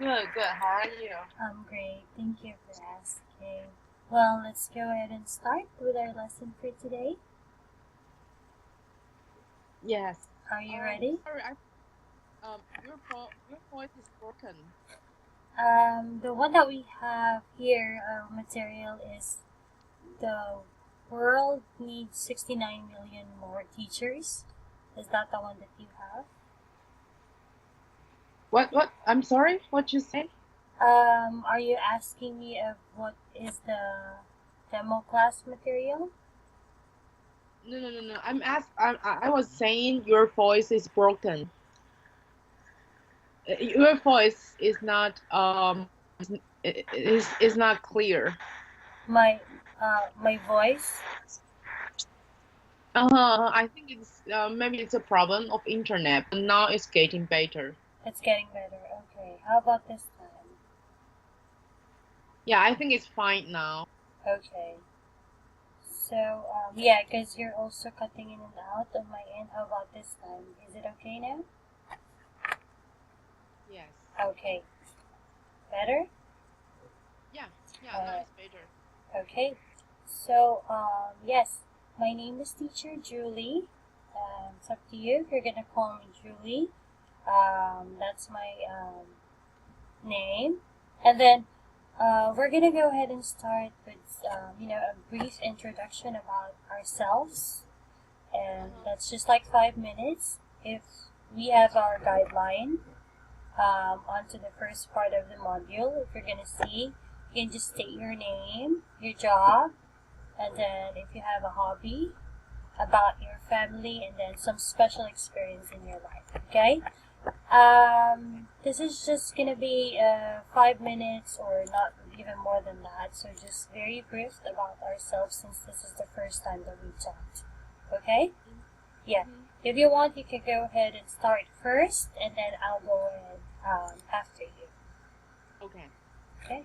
Good, good. How are you? I'm great. Thank you for asking. Well, let's go ahead and start with our lesson for today. Yes. Are you ready? Sorry, your voice is broken. The one that we have here, our material is the world needs 69 million more teachers. Is that the one that you have? What? I'm sorry. What you say? Are you asking me of what is the demo class material? No, no, no, no. I was saying your voice is broken. Your voice is not clear. My voice? I think it's maybe it's a problem of internet, but now it's getting better. It's getting better. Okay. How about this time? Yeah, I think it's fine now. Okay. So, yeah, because you're also cutting in and out on my end. How about this time? Is it okay now? Yes. Okay. Better? Yeah, yeah. Now Alright. it's better. Okay. So, yes, my name is Teacher Julie. It's up to you if you're gonna call me Julie. That's my name. And then we're gonna go ahead and start with, a brief introduction about ourselves, Uh and huh. that's just like 5 minutes. If we have our guideline onto the first part of the module, if you're gonna see, you can just state your name, your job, and then if you have a hobby, about your family, and then some special experience in your life. Okay. This is just gonna be 5 minutes or not even more than that. So just very brief about ourselves since this is the first time that we talked. Okay? Yeah. Mm-hmm. If you want, you can go ahead and start first, and then I'll go ahead after you. Okay. Okay?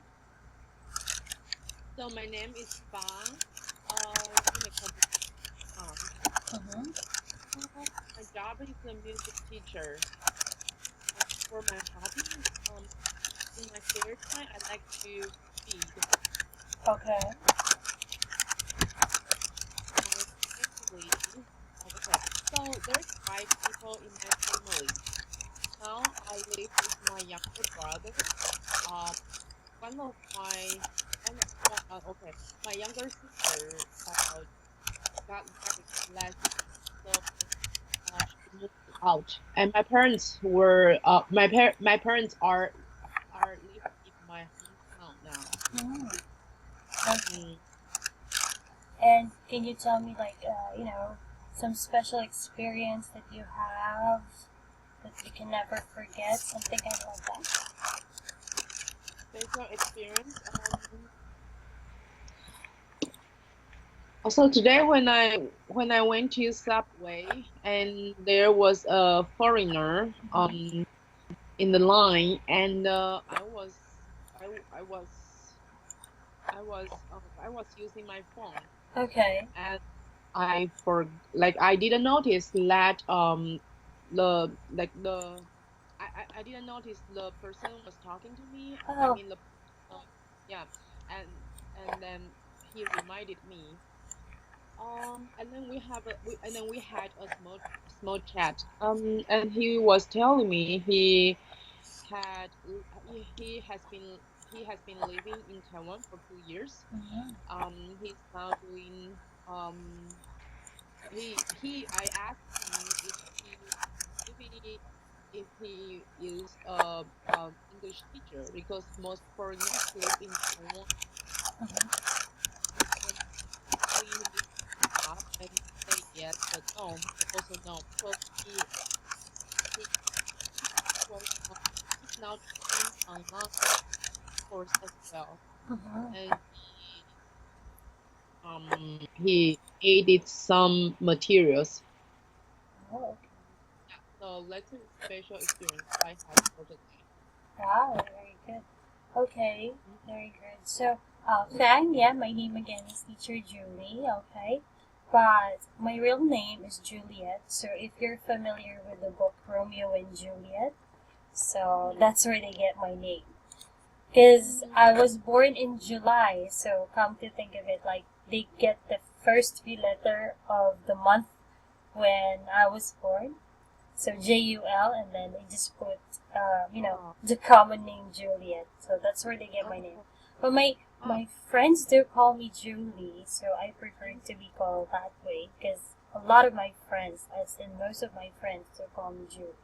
So my name is Fang. In the company. Mm-hmm. My job is a music teacher. For my hobby, um, in my spare time, I like to read. Okay. My family. Okay. So there's five people in my family. Now I live with my younger brother. Um, one of my okay, my younger sister got married last year, so she moved out, and my parents are living in my hometown now. Mm, okay. Mm. And can you tell me, like, some special experience that you have that you can never forget, something kind of like that? Special experience. Also today when I went to Subway and there was a foreigner in the line, and I was I was using my phone, Okay. and I didn't notice that the I didn't notice the person was talking to me. I Oh, mean the uh, yeah, and then he reminded me. And then we had a small chat. And he was telling me had he has been living in Taiwan for 2 years. mm-hmm. He's now doing he I asked him if he if he is a English teacher because most foreigners live in Taiwan. Mm-hmm. And he up and say yes, but no, but also no, because he was he's now taking online course as well, Mm-hmm. and he added some materials. Oh, okay. Yeah, so that's a special experience I had for the day. Wow, very good. Okay, very good. So, Fang, yeah, my name again is Teacher Julie, okay? But my real name is Juliet. So, if you're familiar with the book Romeo and Juliet, So Mm. that's where they get my name. Because Mm. I was born in July, so come to think of it, like they get the first few letter of the month when I was born. So Jul, and then they just put, Oh. the common name Juliet. So that's where they get my name. Oh. But my Oh. my friends do call me Julie, so I prefer to be called that way because a lot of my friends, as in most of my friends, do call me Julie.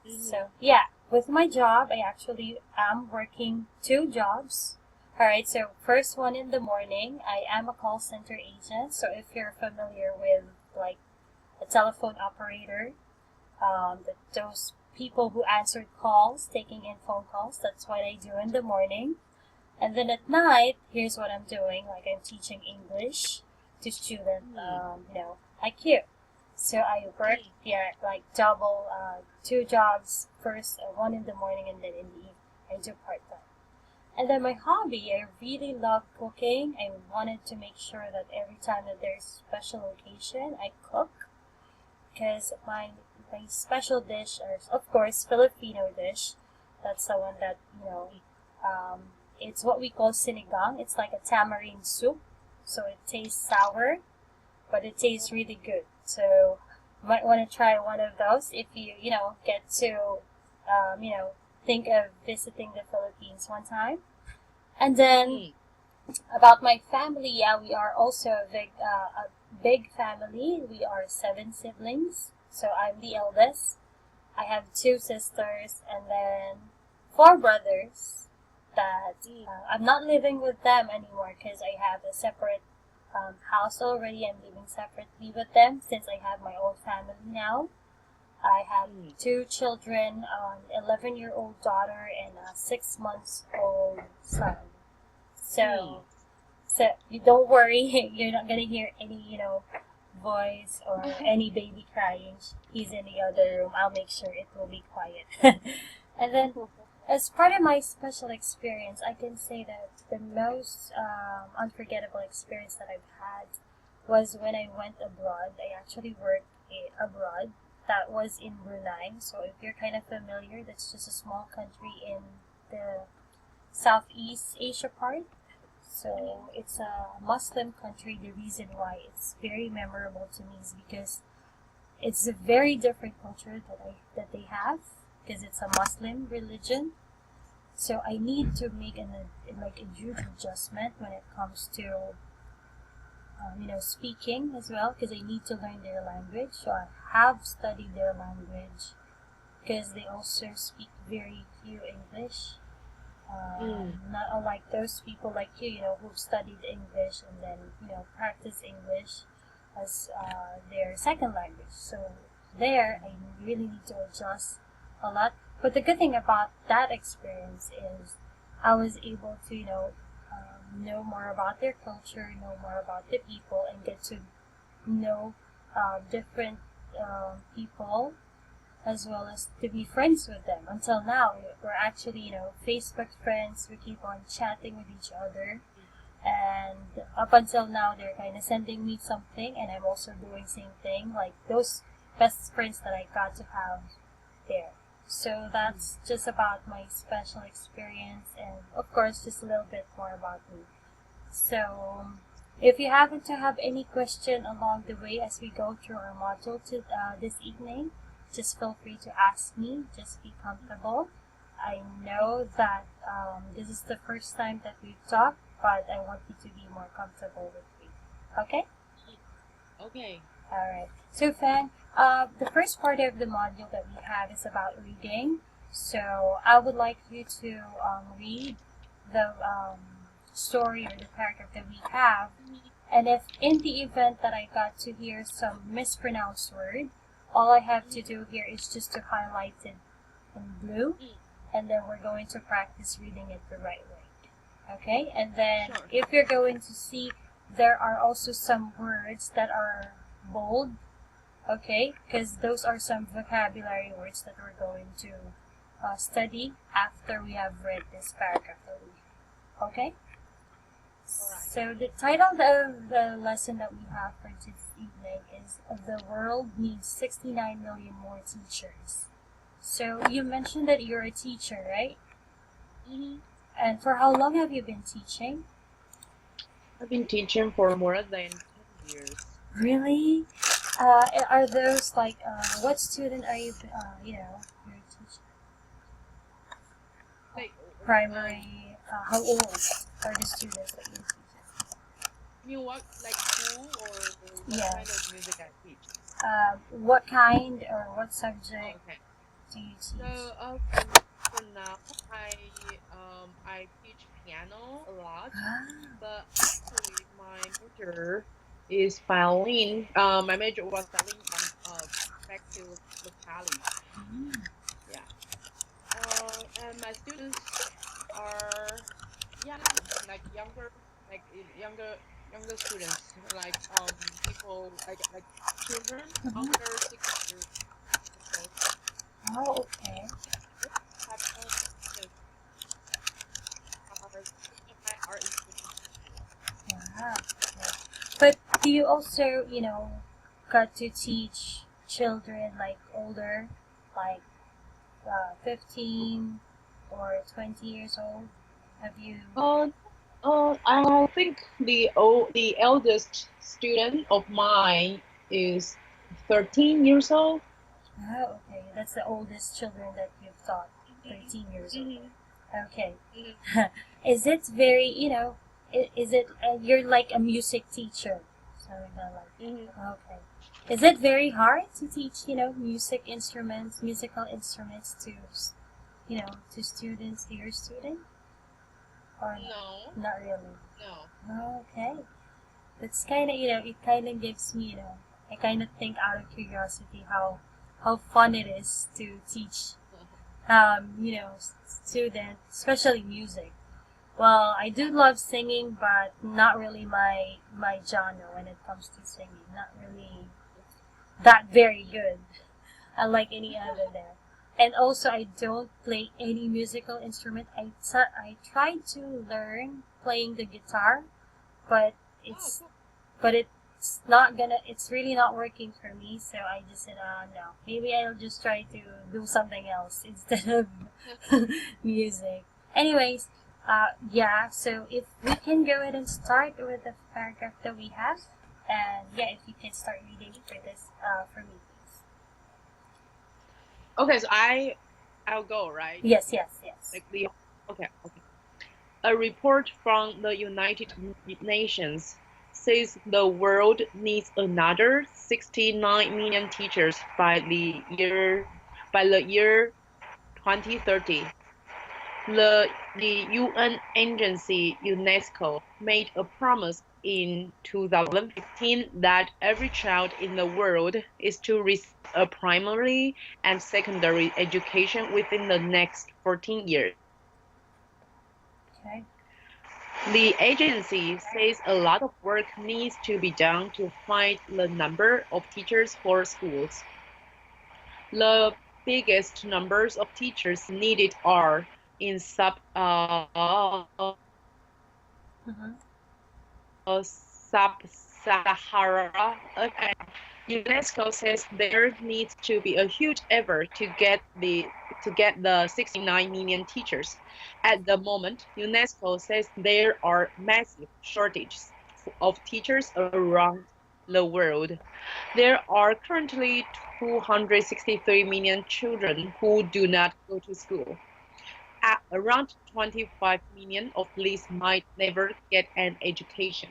Mm-hmm. So yeah, with my job, I actually am working two jobs. All right, so first one in the morning, I am a call center agent. So if you're familiar with like a telephone operator, those people who answered calls, taking in phone calls, that's what I do in the morning. And then at night, here's what I'm doing. Like I'm teaching English to student, Mm. IQ. So I work, Mm. yeah, like double, two jobs. First, one in the morning, and then in the evening, I do part time. And then my hobby, I really love cooking. I wanted to make sure that every time that there's special occasion, I cook because my special dish is of course Filipino dish. That's the one that um, it's what we call sinigang. It's like a tamarind soup, so it tastes sour, but it tastes really good. So you might want to try one of those if you get to um, you know think of visiting the Philippines one time. And then Mm. about my family, yeah, we are also a big family. We are seven siblings. So I'm the eldest. I have two sisters and then four brothers that Mm. I'm not living with them anymore because I have a separate house already. I'm living separately with them since I have my own family now. I have Mm. two children, an 11-year-old daughter and a 6 months old son. Mm. So you don't worry, you're not gonna hear any, voice or any baby crying. He's in the other room. I'll make sure it will be quiet. And then, as part of my special experience, I can say that the most unforgettable experience that I've had was when I went abroad. I actually worked abroad. That was in Brunei. So if you're kind of familiar, that's just a small country in the Southeast Asia part. So it's a Muslim country. The reason why it's very memorable to me is because it's a very different culture that they have because it's a Muslim religion. So I need to make like a huge adjustment when it comes to speaking as well because I need to learn their language. So I have studied their language because they also speak very few English. Mm. Not unlike those people like who've studied English and then practice English as their second language. So there, I really need to adjust a lot. But the good thing about that experience is I was able to know more about their culture, know more about the people, and get to know different people as well as to be friends with them. Until now, we're actually, Facebook friends. We keep on chatting with each other. And up until now, they're kind of sending me something, and I'm also doing same thing, like those best friends that I got to have there. So that's just about my special experience, and of course, just a little bit more about me. So, if you happen to have any question along the way as we go through our module this evening, just feel free to ask me. Just be comfortable. I know that this is the first time that we've talked, but I want you to be more comfortable with me. Okay? Okay. Alright. So, Fan, the first part of the module that we have is about reading. So, I would like you to read the story or the paragraph that we have. And if in the event that I got to hear some mispronounced word, all I have to do here is just to highlight it in blue, Mm. and then we're going to practice reading it the right way. Okay? And then Sure. if you're going to see, there are also some words that are bold, okay? Because those are some vocabulary words that we're going to study after we have read this paragraph. Okay? Alright. So the title of the lesson that we have for this evening is "The World Needs 69 Million More Teachers." So you mentioned that you're a teacher, right? Hmm. And for how long have you been teaching? I've been teaching for more than 10 years. Really? Are those like what student are you? You're teaching Like, primary. How old are the students that you're teaching? you mean what, like school or what kind of Yes. music I teach? What kind or what Oh, subject okay. do you So, teach? for now, I teach piano a lot, Ah. but actually my major is violin. My major was violin back to locality. Mm. Yeah. And my students are young, like younger students, like people like children Mhm. under 6 years old. Oh, okay. This type of students are certified art instruments teachers. Wow. Okay. But do you also, got to teach children like older, like 15 or 20 years old? Have you? Uh, I think the eldest student of mine is 13 years old. Oh, okay. That's the oldest children that you've taught, 13 years old. Hmm. Okay. Hmm. Is it very, is it, you're like a music teacher? So, Hmm. okay. Is it very hard to teach, musical instruments to students, to your student? Or No, not really? no. Okay. That's kind of, it kind of gives me, I kind of think out of curiosity how fun it is to teach, students, especially music. Well, I do love singing, but not really my genre when it comes to singing. Not really that very good, unlike any other there. And also, I don't play any musical instrument. I tried to learn playing the guitar, but Oh, it's cool. but it's really not working for me. So I just said, no, maybe I'll just try to do something else instead of music. Anyways, yeah. So if we can go ahead and start with the paragraph that we have, and yeah, if you can start reading for this, for me, please. Okay, so I'll go, right? Yes, yes, yes. Like the okay, okay. A report from the United Nations says the world needs another 69 million teachers by the year 2030. The UN agency UNESCO made a promise in 2015 that every child in the world is to receive a primary and secondary education within the next 14 years. Okay. The agency says a lot of work needs to be done to find the number of teachers for schools. The biggest numbers of teachers needed are in Mm-hmm. sub-Sahara and UNESCO says there needs to be a huge effort to get the 69 million teachers. At the moment, UNESCO says there are massive shortages of teachers around the world. There are currently 263 million children who do not go to school. Around 25 million of these might never get an education.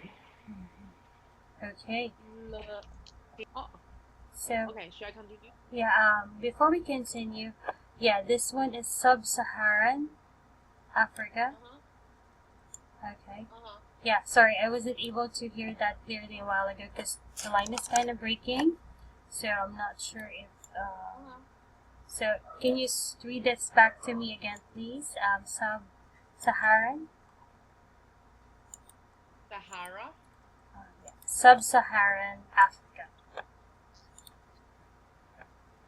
Okay. Le- Oh, So okay. Should I continue? yeah. Before we continue, yeah, this one is sub-Saharan Africa. Uh-huh. Okay. Uh-huh. Yeah, sorry, I wasn't able to hear that clearly a while ago because the line is kind of breaking. So I'm not sure if. Uh-huh. So can you read this back to me again, please? Sub-Saharan. Sahara. Yeah. Sub-Saharan Africa.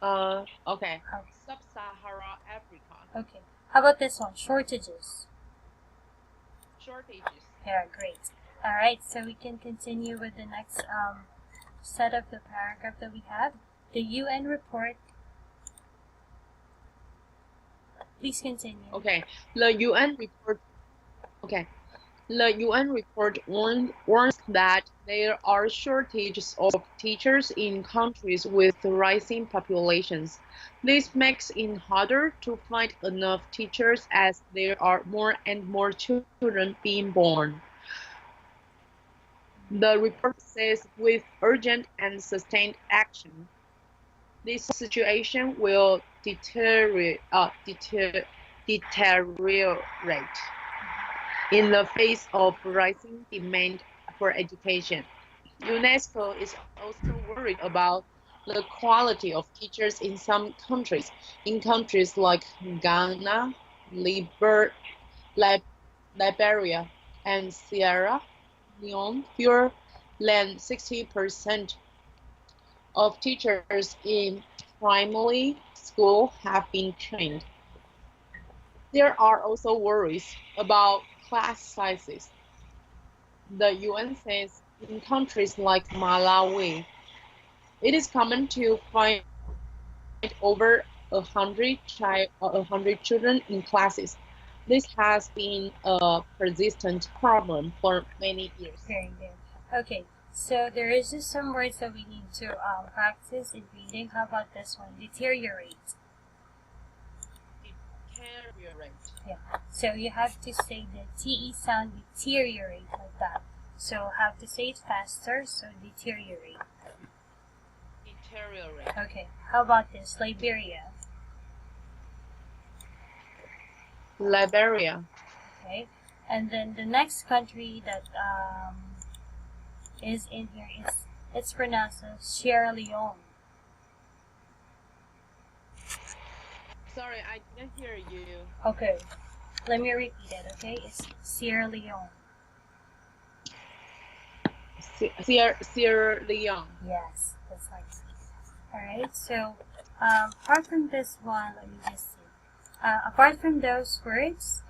Okay. Oh, Sub-Sahara Africa. okay. How about this one? Shortages. Shortages. Yeah, great. All right, so we can continue with the next set of the paragraph that we have. The UN report Please continue. Okay, the UN report. Okay, the UN report warns that there are shortages of teachers in countries with rising populations. This makes it harder to find enough teachers as there are more and more children being born. The report says with urgent and sustained action, this situation will deteriorate in the face of rising demand for education. UNESCO is also worried about the quality of teachers in some countries. In countries like Ghana, Liber, Lib- Liberia, and Sierra Leone, fewer than 60% of teachers in primary school have been trained. There are also worries about class sizes. The UN says in countries like Malawi, it is common to find over 100 children in classes. This has been a persistent problem for many years. Very good. Okay, so there is just some words that we need to practice in reading. How about this one? Deteriorate. Deteriorate. Yeah. So you have to say the TE sound, deteriorate, like that. So have to say it faster, so deteriorate. Deteriorate. Okay, how about this? Liberia. Liberia. Okay, and then the next country that is in here is, it's pronounced as Sierra Leone. Sorry, I didn't hear you. Okay, let me repeat it, okay? It's Sierra Leone. Sierra Leone. Yes, that's nice. Alright, so apart from this one, let me just see. Apart from those words,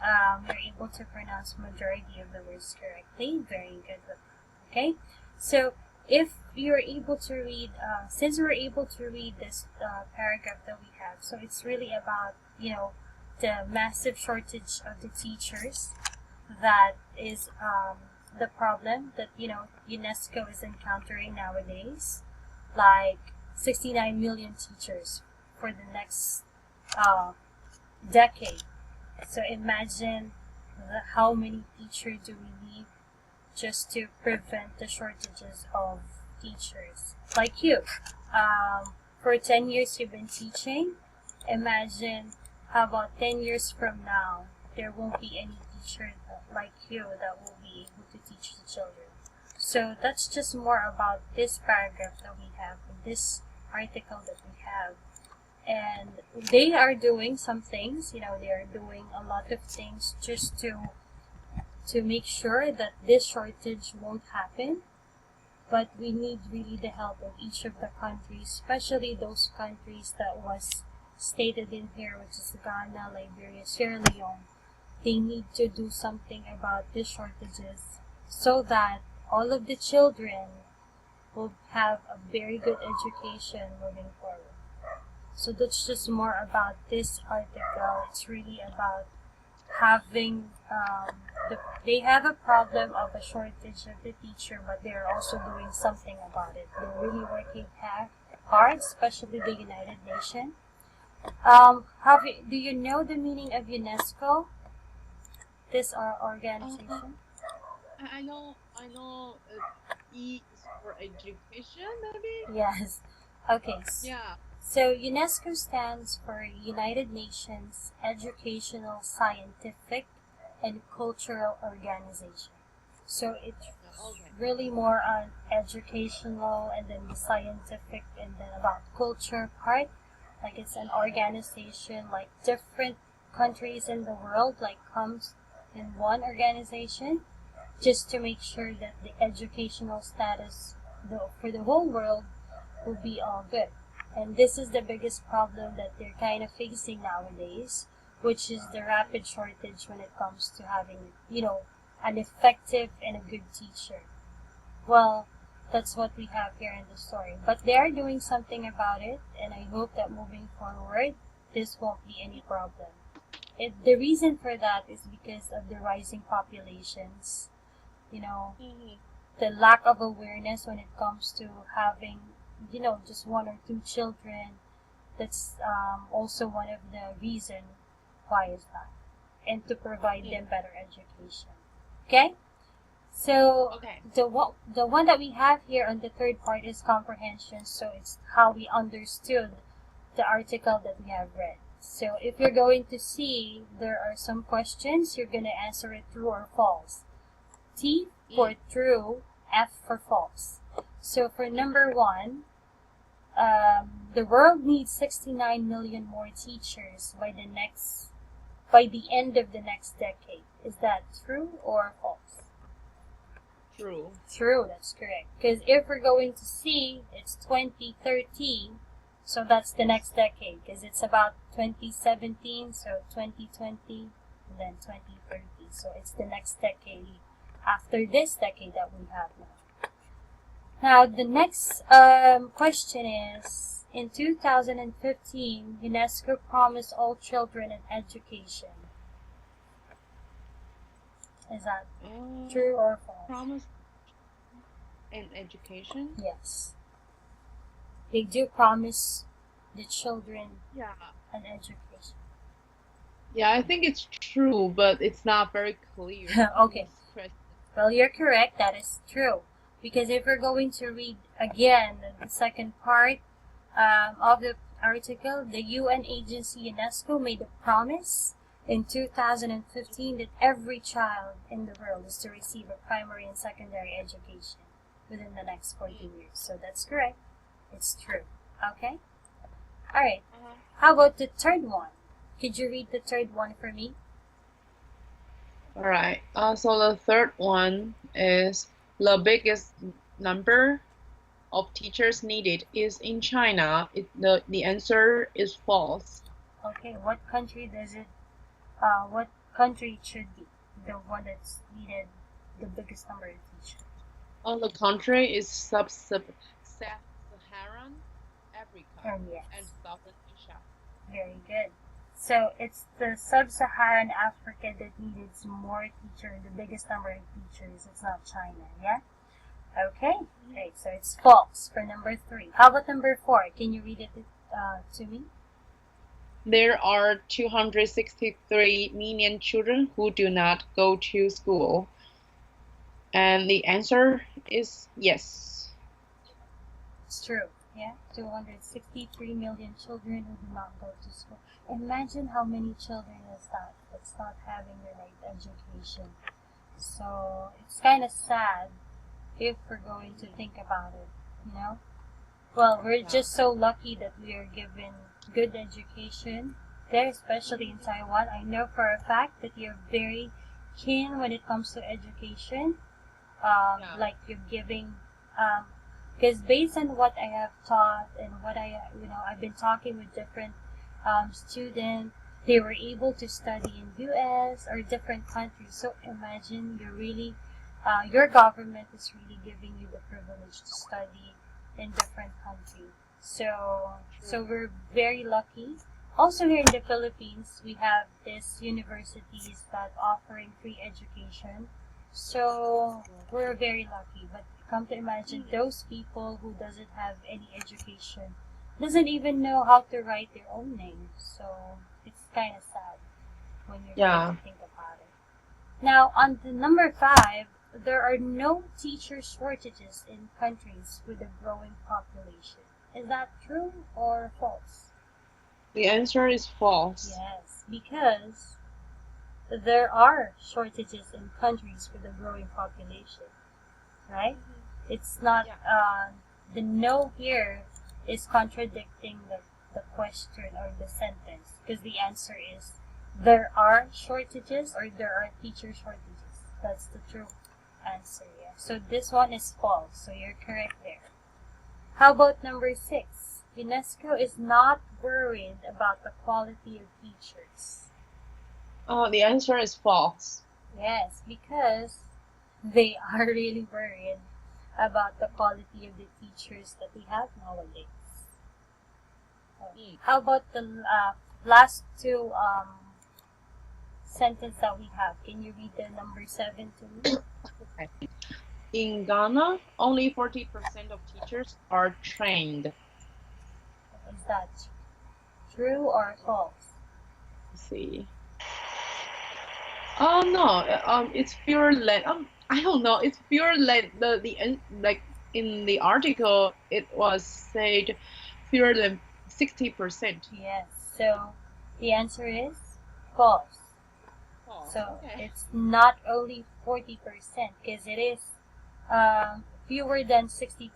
you're able to pronounce majority of the words correctly. Very good. Okay, so if you're able to read, since we're able to read this paragraph that we have, so it's really about, the massive shortage of the teachers that is the problem that, UNESCO is encountering nowadays, like 69 million teachers for the next decade. So imagine how many teachers do we need just to prevent the shortages of teachers. Like you, for 10 years you've been teaching. Imagine how about 10 years from now, there won't be any teacher like you that will be able to teach the children. So that's just more about this paragraph that we have, this article that we have. And they are doing some things, they are doing a lot of things just to make sure that this shortage won't happen. But we need really the help of each of the countries, especially those countries that was stated in here, which is Ghana, Liberia, Sierra Leone. They need to do something about these shortages so that all of the children will have a very good education moving forward. So that's just more about this article. It's really about having, they have a problem of a shortage of the teacher, but they're also doing something about it. They're really working hard, especially the United Nations. Do you know the meaning of UNESCO? This organization? I know. E is for education, maybe. Yes. Okay. Yeah. So UNESCO stands for United Nations Educational, Scientific, and Cultural Organization. So it's really more on educational and then the scientific and then about culture part. Like it's an organization like different countries in the world like comes in one organization just to make sure that the educational status for the whole world will be all good. And this is the biggest problem that they're kind of facing nowadays, which is the rapid shortage when it comes to having, an effective and a good teacher. Well, that's what we have here in the story. But they are doing something about it, and I hope that moving forward, this won't be any problem. The reason for that is because of the rising populations. You know, Mm-hmm. the lack of awareness when it comes to having, just one or two children. That's also one of the reason why is that, and to provide them better education. Okay, so Okay. the one that we have here on the third part is comprehension. So it's how we understood the article that we have read. So if you're going to see, there are some questions. You're gonna answer it true or false. T for true, F for false. So for number one, the world needs 69 million more teachers by the end of the next decade. Is that true or false? True. True, that's correct. Because if we're going to see, it's 2030, so that's the next decade. Because it's about 2017, so 2020, and then 2030. So it's the next decade after this decade that we have now. Now, the next question is, in 2015, UNESCO promised all children an education. Is that true or false? Promise and education. Yes. They do promise the children Yeah. an education. Yeah, I think it's true, but it's not very clear. Okay. This question. Well, you're correct. That is true. Because if we're going to read again the second part of the article, the UN agency UNESCO made a promise in 2015 that every child in the world is to receive a primary and secondary education within the next 40 years. So that's correct. It's true. Okay? All right. How about the third one? Could you read the third one for me? All right. So the third one is the biggest number of teachers needed is in China. The answer is false. Okay. What country does it? What country should be the one that's needed the biggest number of teachers? The country is Sub-Saharan Africa Yes. and Southern Asia. Very good. So it's the sub-Saharan Africa that needed some more teachers, the biggest number of teachers. It's not China, yeah? Okay, great. So it's false for number 3. How about number 4? Can you read it to me? There are 263 million children who do not go to school. And the answer is yes. It's true. Yeah, 263 million children who do not go to school. Imagine how many children is that that's not having the right education. So it's kind of sad if we're going to think about it, you know? Well, we're just so lucky that we are given good education there, especially in Taiwan. I know for a fact that you're very keen when it comes to education. Like you're giving, because based on what I have taught and what I've been talking with different students, they were able to study in US or different countries. So imagine your government is really giving you the privilege to study in different countries. So we're very lucky. Also here in the Philippines, we have these universities that offering free education. So we're very lucky. But come to imagine those people who doesn't have any education, doesn't even know how to write their own name. So it's kind of sad when you're trying to think about it. Now on the number 5, there are no teacher shortages in countries with a growing population. Is that true or false? The answer is false. Yes, because there are shortages in countries with a growing population, right? It's not, the no here is contradicting the question or the sentence, because the answer is there are shortages or there are teacher shortages. That's the true answer, yeah. So this one is false, so you're correct there. How about number 6? UNESCO is not worried about the quality of teachers. The answer is false. Yes, because they are really worried about the quality of the teachers that we have nowadays. How about the last two sentence that we have. Can you read the number 7 to me? Okay. In Ghana, only 40% of teachers are trained. Is that true or false? Let's see. Oh no, it's fewer than I don't know. It's fewer like like in the article it was said fewer than 60%. Yes. So the answer is false. Oh, So okay. it's not only 40% because it is fewer than 60%.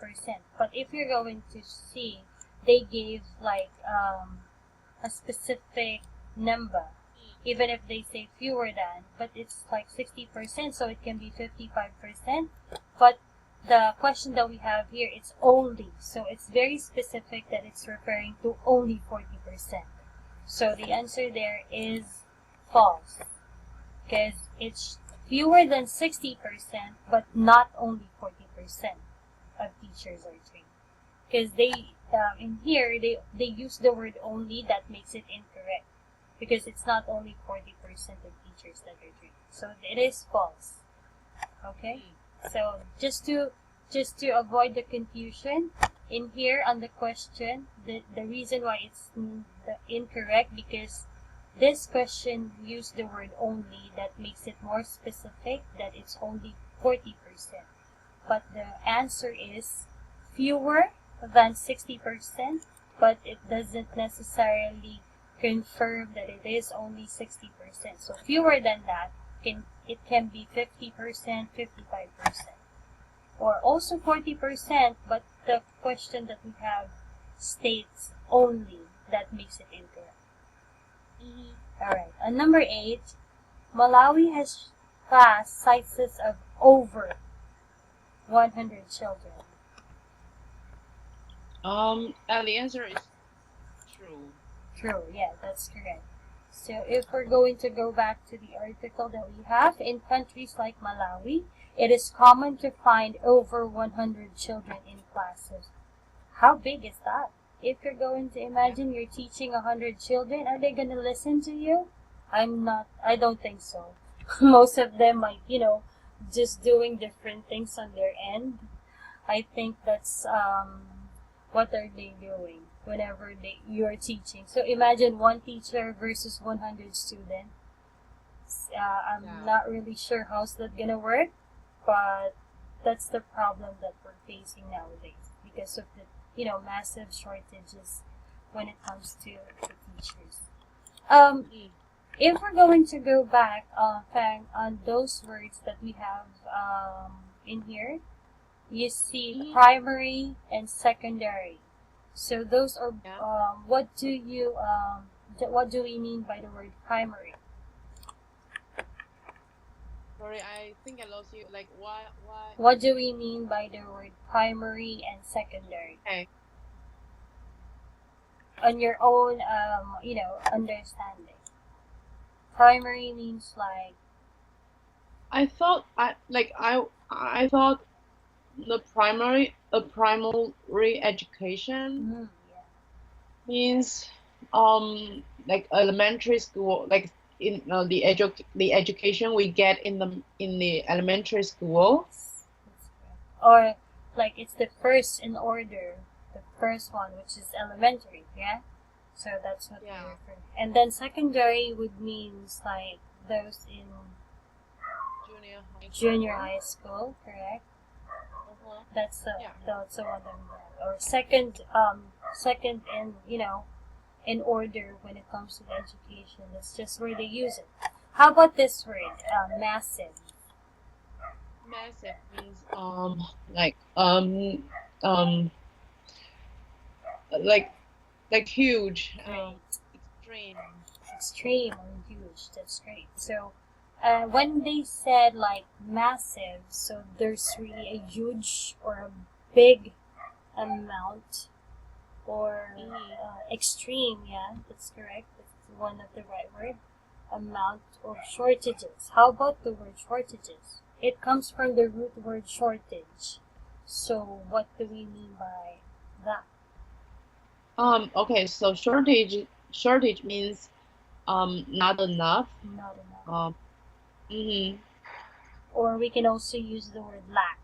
But if you're going to see, they gave like a specific number, even if they say fewer than, but it's like 60%, so it can be 55%. But the question that we have here, it's only, so it's very specific that it's referring to only 40%. So the answer there is false because it's fewer than 60%, but not only 40% of teachers are trained. Because in here they use the word only, that makes it incorrect because it's not only 40% of teachers that are trained. So it is false. Okay? So just to avoid the confusion, in here on the question, the reason why it's incorrect because this question used the word only, that makes it more specific that it's only 40%. But the answer is fewer than 60%, but it doesn't necessarily confirm that it is only 60%. So fewer than that, it can be 50%, 55%, or also 40%, but the question that we have states only, that makes it incorrect. Alright, on number 8, Malawi has class sizes of over 100 children. And the answer is true. True, yeah, that's correct. So if we're going to go back to the article that we have, in countries like Malawi, it is common to find over 100 children in classes. How big is that? If you're going to imagine you're teaching 100 children, are they going to listen to you? I don't think so. Most of them might, just doing different things on their end. I think that's, what are they doing whenever you're teaching? So imagine one teacher versus 100 students. I'm not really sure how's that gonna work, but that's the problem that we're facing nowadays because of the massive shortages when it comes to teachers. If we're going to go back, Fang, on those words that we have in here, you see primary and secondary. So those are what do we mean by the word primary? Sorry, I think I lost you. Like, why? What do we mean by the word primary and secondary? Okay. On your own, understanding. Primary means like. I thought the primary education means like elementary school, like in the education we get in the elementary school, or like it's the first in order, the first one, which is elementary, yeah. So that's what we're referring. And then secondary would means like those in junior high school, correct? That's the one or second in order when it comes to the education. That's just where they use it. How about this word, massive? Massive means like huge, extreme or huge. That's great. So when they said like massive, so there's really a huge or a big amount, or extreme, yeah, that's correct. That's one of the right word. Amount of shortages. How about the word shortages? It comes from the root word shortage. So what do we mean by that? Okay, so shortage means not enough. Not enough. Um. Mm-hmm. Or we can also use the word lack,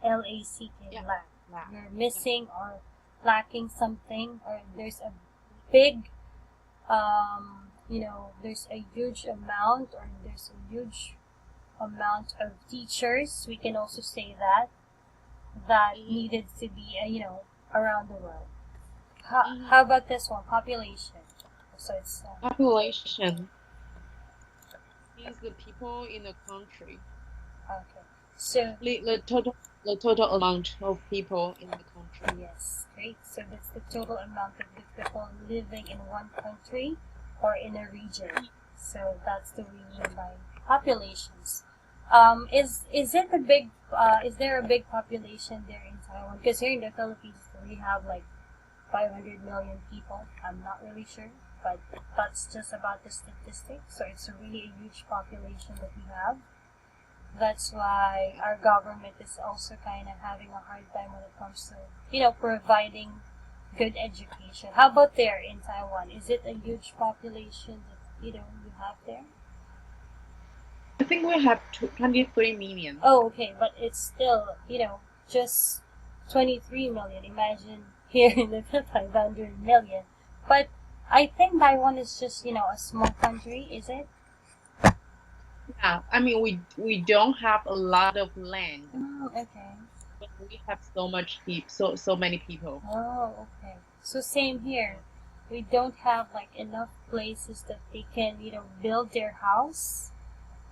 L-A-C-K, Yeah. lack. Lack. You're Yeah. missing or lacking something, or there's a big, there's a huge amount, or there's a huge amount of teachers. We can also say that Mm-hmm. needed to be, around the world. How Mm-hmm. about this one? Population. So it's Population means the people in the country. okay. So The total amount of people in the country. yes, great. So that's the total amount of the people living in one country or in a region. So that's the reason by populations. Is it a big? Is there a big population there in Taiwan? Because here in the Philippines we have like 500 million people. I'm not really sure, but that's just about the statistic. So it's a really a huge population that we have. That's why our government is also kind of having a hard time when it comes to, providing good education. How about there in Taiwan? Is it a huge population that, you have there? I think we have 23 million. Oh, okay, but it's still, just 23 million. Imagine here in the 500 million. But I think Taiwan is just, a small country, is it? Yeah, I mean we don't have a lot of land, Okay. but we have so many people. Oh, okay. So same here. We don't have like enough places that they can, build their house,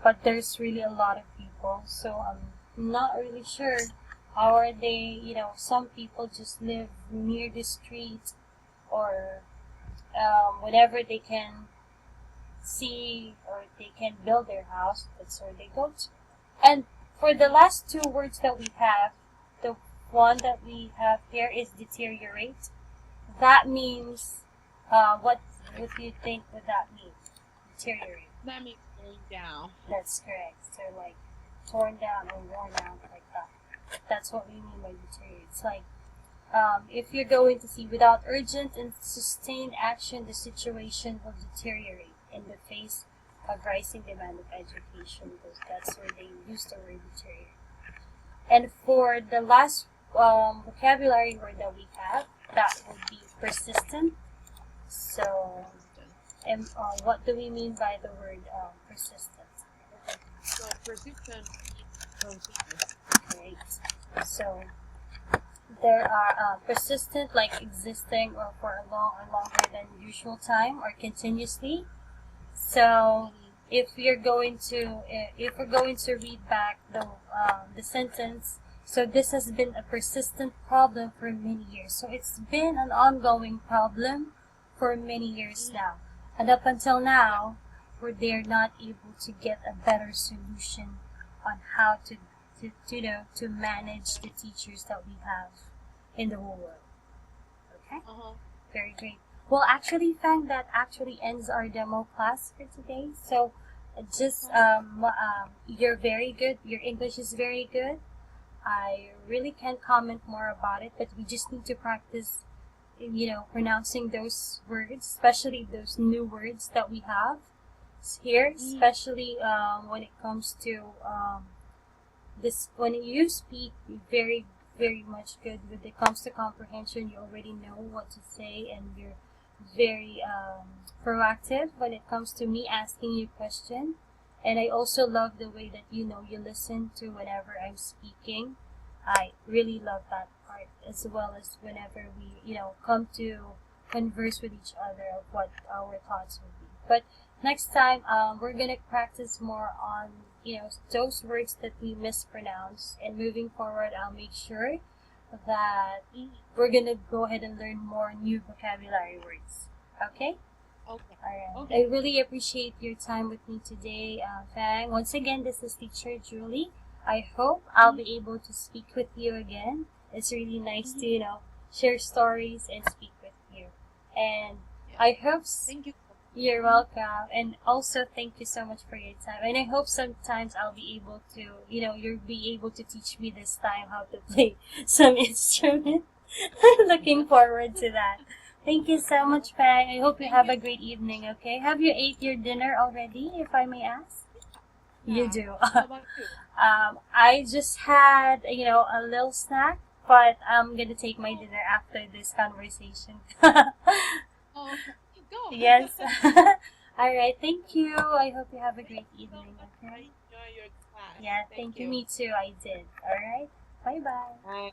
but there's really a lot of people. So I'm not really sure how are they, some people just live near the street or whenever they can see or they can build their house, that's where they go to. And for the last two words that we have, the one that we have here is deteriorate. That means, what do you think would that mean? Deteriorate. That means going down. That's correct. So like torn down or worn out like that. That's what we mean by deteriorate. It's like if you're going to see without urgent and sustained action, the situation will deteriorate in the face of rising demand of education. Because that's where they use the word deteriorate. And for the last vocabulary word that we have, that would be persistent. So, Persistent. and what do we mean by the word persistent? So persistent means continuous. Great. So there are persistent, like existing or for a long or longer than usual time or continuously. So Mm-hmm. if we're going to read back the sentence, so this has been a persistent problem for many years. So it's been an ongoing problem for many years Mm-hmm. now, and up until Yeah. now, where they're not able to get a better solution on how to manage the teachers that we have in the whole world. Okay. Uh-huh. Very great. Well, actually, Fang, that actually ends our demo class for today. So, just Uh-huh. you're very good. Your English is very good. I really can't comment more about it, but we just need to practice, pronouncing those words, especially those new words that we have here, Mm-hmm. especially when it comes to this when you speak very very much good when it comes to comprehension. You already know what to say, and you're very proactive when it comes to me asking you question. And I also love the way that you listen to whenever I'm speaking. I really love that part, as well as whenever we come to converse with each other of what our thoughts would be. But next time, we're gonna practice more on those words that we mispronounce, and moving forward, I'll make sure that Mm-hmm. we're gonna go ahead and learn more new vocabulary words. Okay? Okay. Alright. I Okay. really appreciate your time with me today, Fang. Once again, this is Teacher Julie. I hope I'll Mm-hmm. be able to speak with you again. It's really nice to, Mm-hmm. share stories and speak with you. And Yeah. I hope Thank you. you're Mm-hmm. welcome. And also, thank you so much for your time. And I hope sometimes I'll be able to, you'll be able to teach me this time how to play some instrument. Looking forward to that. Thank you so Uh-huh. much, Fang. I hope you Thank have you. a great evening, okay? Have you ate your dinner already, if I may ask? You Yeah. do. How about you? I just had, a little snack, but I'm gonna take my dinner after this conversation. Oh, go. Yes. All right. Thank you. I hope you have a Thank great you so evening. much. I Okay. enjoy your class. Yeah. Thank Thank you. you. Me too. I did. All right. Bye bye. Bye.